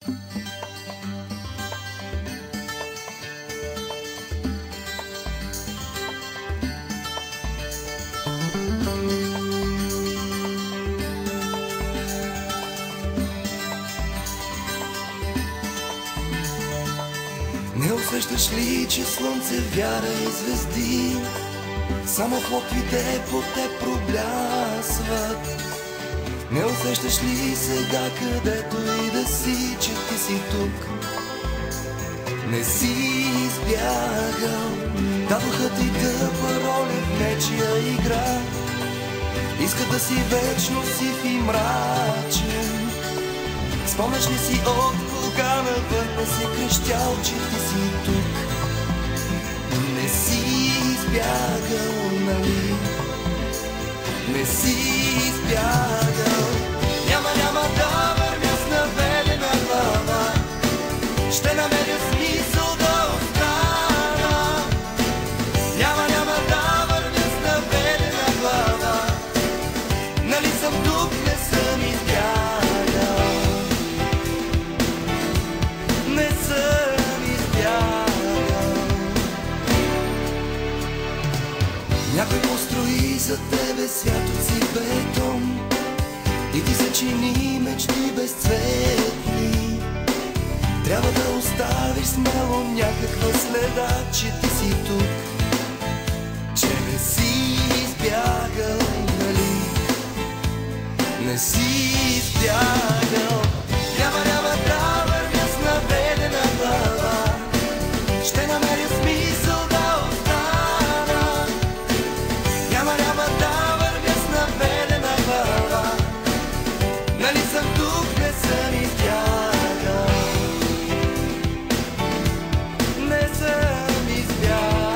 Не усещаш ли, че слънце, вяра и звезди само в локвите по те проблясват? Не усещаш ли сега, където и да си, че ти си тук? Не си избягал, дадоха ти тъпа роля в нечия игра. Искат да си вечно сив и мрачен. Спомняш ли си от кога навън не си крещял, че ти си тук? Не си избягал, нали? Не си избягал. Няма да вървя с наведена глава. Ще намеря смисъл да остана. Няма да вървя с наведена глава. Нали съм тук, не съм избягал. Не съм избягал. Някой построи за тебе свят от си бетон и ти се чини мечти безцветни. Трябва да оставиш смело някаква следа, че ти си тук, че не си избягал, нали? Не си избягал. Няма да вървя с наведена глава. Ще намеря смисъл да остана. Няма да вървя с наведена глава. Нали съм тук, не съм избягал. Не съм избягал.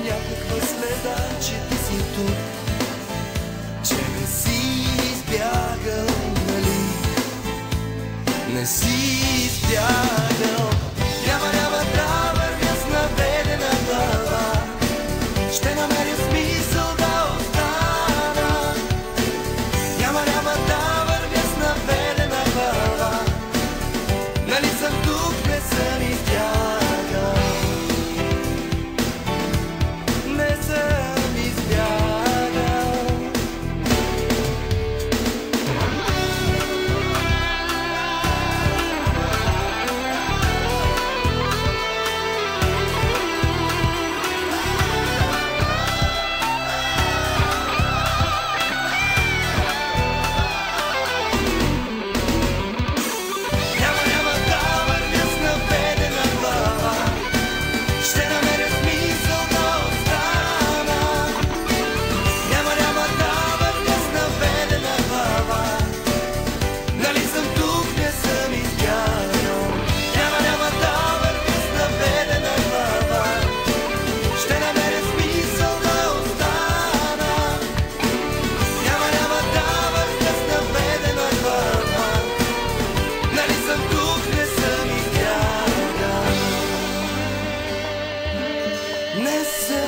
Някаква следа, че ти си тук, че не си избягал, нали? Не си избягал. Няма да вървя с наведена глава. Ще намеря смисъл да остана. Няма да вървя с наведена глава. Нали съм тук, не съм избягал. Listen.